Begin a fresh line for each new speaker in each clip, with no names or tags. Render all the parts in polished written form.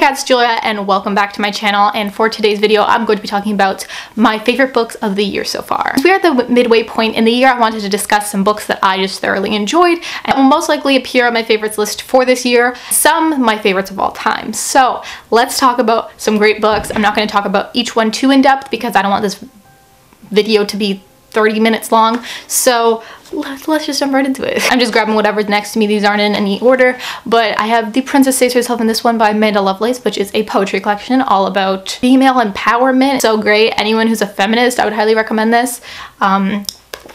guys, it's Julia and welcome back to my channel, and for today's video I'm going to be talking about my favorite books of the year so far. As we are at the midway point in the year, I wanted to discuss some books that I just thoroughly enjoyed and will most likely appear on my favorites list for this year, some my favorites of all time. So let's talk about some great books. I'm not going to talk about each one too in depth because I don't want this video to be 30 minutes long, so let's just jump right into it. I'm just grabbing whatever's next to me. These aren't in any order, but I have The Princess Saves Herself in this one by Lovelies, which is a poetry collection all about female empowerment. So great. Anyone who's a feminist, I would highly recommend this.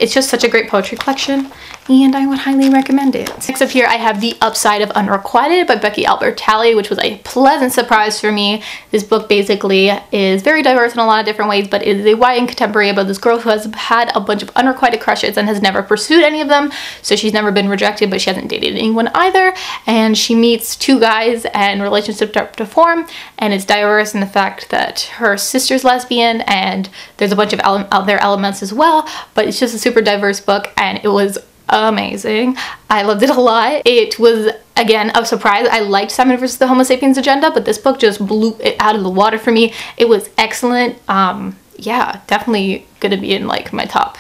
It's just such a great poetry collection and I would highly recommend it. Next up here I have The Upside of Unrequited by Becky Albertalli, which was a pleasant surprise for me. This book basically is very diverse in a lot of different ways, but it is a YA contemporary about this girl who has had a bunch of unrequited crushes and has never pursued any of them. So she's never been rejected, but she hasn't dated anyone either. And she meets two guys and relationships start to form, and it's diverse in the fact that her sister's lesbian and there's a bunch of other elements as well, but it's just a super diverse book and it was amazing. I loved it a lot. It was, again, a surprise. I liked Simon vs. the Homo Sapiens Agenda, but this book just blew it out of the water for me. It was excellent. Yeah, definitely gonna be in like my top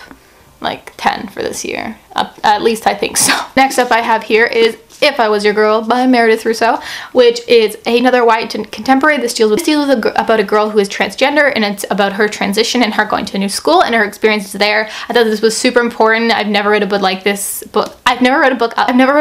10 for this year. At least I think so. Next up I have here is If I Was Your Girl by Meredith Rousseau, which is another YA contemporary. This deals about a girl who is transgender, and it's about her transition and her going to a new school and her experiences there. I thought this was super important. I've never read a book like this. I've never read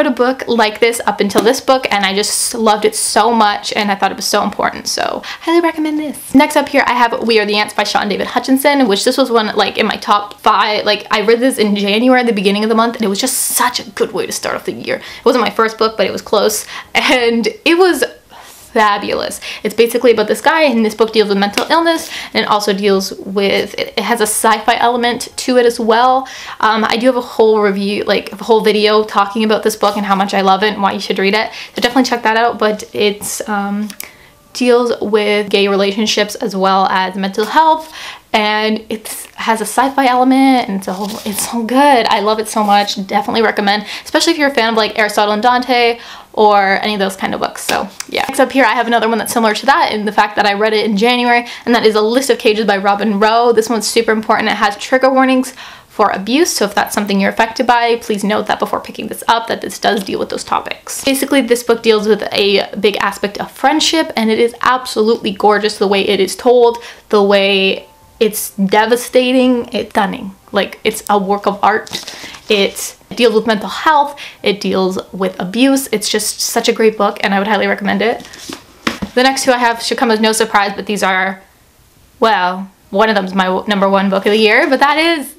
a book like this up until this book, and I just loved it so much, and I thought it was so important. So highly recommend this. Next up here I have We Are the Ants by Sean David Hutchinson, which this was one in my top 5. Like, I read this in January at the beginning of the month, and it was just such a good way to start off the year. It wasn't my first book, but it was close, and it was fabulous. It's basically about this guy, and this book deals with mental illness, and it also deals with, it has a sci-fi element to it as well. I do have a whole review, like a whole video talking about this book and how much I love it and why you should read it, so definitely check that out. But it's deals with gay relationships as well as mental health, and it has a sci-fi element, and it's so good. I love it so much. Definitely recommend, especially if you're a fan of like Aristotle and Dante or any of those kind of books. So yeah. Next up here I have another one that's similar to that in the fact that I read it in January, and that is A List of Cages by Robin Rowe. This one's super important. It has trigger warnings for abuse, so if that's something you're affected by, please note that before picking this up, that this does deal with those topics. Basically, this book deals with a big aspect of friendship, and it is absolutely gorgeous the way it is told, the way it's devastating, it's stunning. Like, it's a work of art. It deals with mental health, it deals with abuse. It's just such a great book, and I would highly recommend it. The next two I have should come as no surprise, but these are, well, one of them is my #1 book of the year, but that is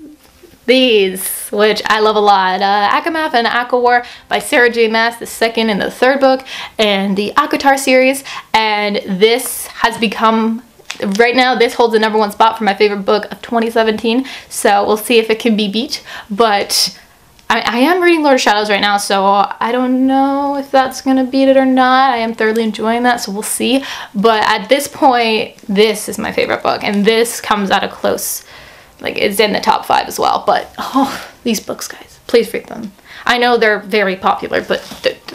these, which I love a lot. Akamath and Akawar by Sarah J. Maas, the second and the third book, and the Akatar series. And this has become, right now, this holds the #1 spot for my favorite book of 2017. So we'll see if it can be beat. But I am reading Lord of Shadows right now, so I don't know if that's gonna beat it or not. I am thoroughly enjoying that, so we'll see. But at this point, this is my favorite book, and this comes at a close, like, it's in the top 5 as well. But oh, these books, guys, please read them. I know they're very popular, but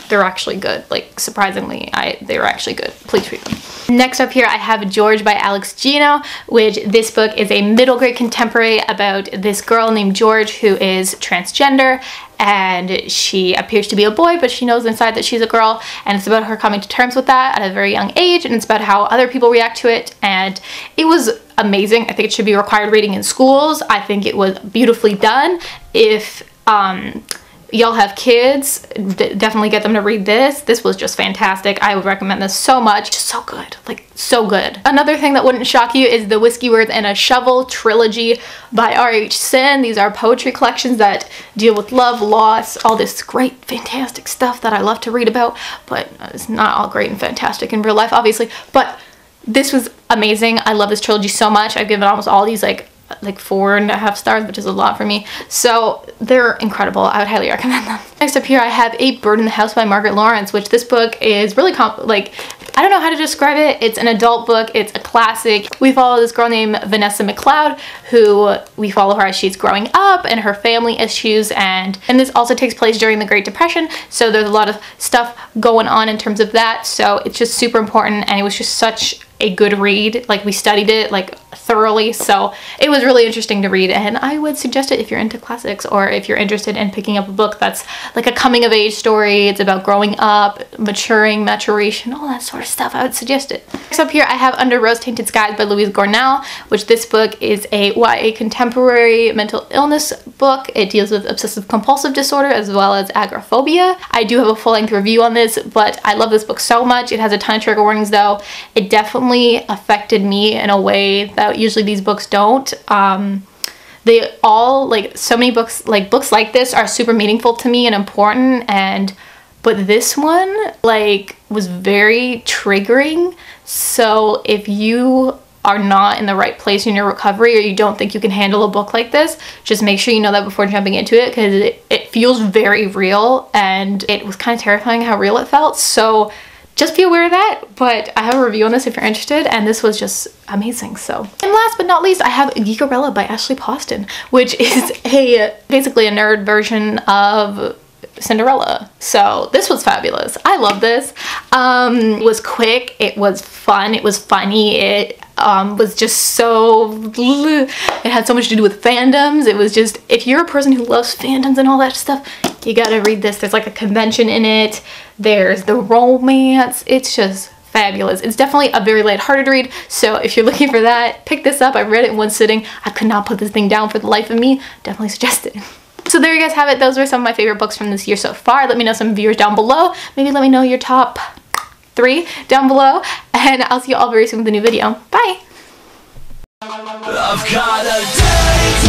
they're actually good. Like, surprisingly, they're actually good. Please read them. Next up here I have George by Alex Gino, which this book is a middle grade contemporary about this girl named George who is transgender, and she appears to be a boy, but she knows inside that she's a girl, and it's about her coming to terms with that at a very young age, and it's about how other people react to it, and it was amazing. I think it should be required reading in schools. I think it was beautifully done. If y'all have kids, definitely get them to read this. This was just fantastic. I would recommend this so much. Just so good, like so good. Another thing that wouldn't shock you is the Whiskey Words and a Shovel trilogy by R.H. Sin. These are poetry collections that deal with love, loss, all this great, fantastic stuff that I love to read about, but it's not all great and fantastic in real life, obviously. But this was amazing. I love this trilogy so much. I've given almost all these like like 4.5 stars, which is a lot for me. So they're incredible. I would highly recommend them. Next up here, I have A Bird in the House by Margaret Lawrence, which this book is really I don't know how to describe it. It's an adult book. It's a classic. We follow this girl named Vanessa McLeod, who we follow her as she's growing up and her family issues, and this also takes place during the Great Depression, so there's a lot of stuff going on in terms of that. So it's just super important, and it was just such a good read. Like, we studied it like thoroughly, so it was really interesting to read, and I would suggest it if you're into classics, or if you're interested in picking up a book that's like a coming of age story. It's about growing up, maturation, all that sort of stuff. I would suggest it. Next up here, I have Under Rose-Tainted Skies by Louise Gornell, which this book is a YA contemporary mental illness book. It deals with obsessive compulsive disorder as well as agoraphobia. I do have a full-length review on this, but I love this book so much. It has a ton of trigger warnings though. It definitely affected me in a way that usually these books don't. They all, like, so many books like this are super meaningful to me and important, but this one, like, was very triggering. So if you are not in the right place in your recovery, or you don't think you can handle a book like this, just make sure you know that before jumping into it, because it feels very real, and it was kind of terrifying how real it felt. So just be aware of that, but I have a review on this if you're interested, and this was just amazing. So, and last but not least, I have Geekerella by Ashley Poston, which is basically a nerd version of Cinderella. So this was fabulous. I love this. It was quick, it was fun, it was funny, it was just so, it had so much to do with fandoms. It was just, if you're a person who loves fandoms and all that stuff, you gotta read this. There's like a convention in it, there's the romance, it's just fabulous. It's definitely a very lighthearted read, so if you're looking for that, pick this up. I read it in one sitting. I could not put this thing down for the life of me. Definitely suggest it. So there you guys have it. Those were some of my favorite books from this year so far. Let me know, some viewers down below. Maybe let me know your top 3 down below, and I'll see you all very soon with a new video. Bye! I've got a date.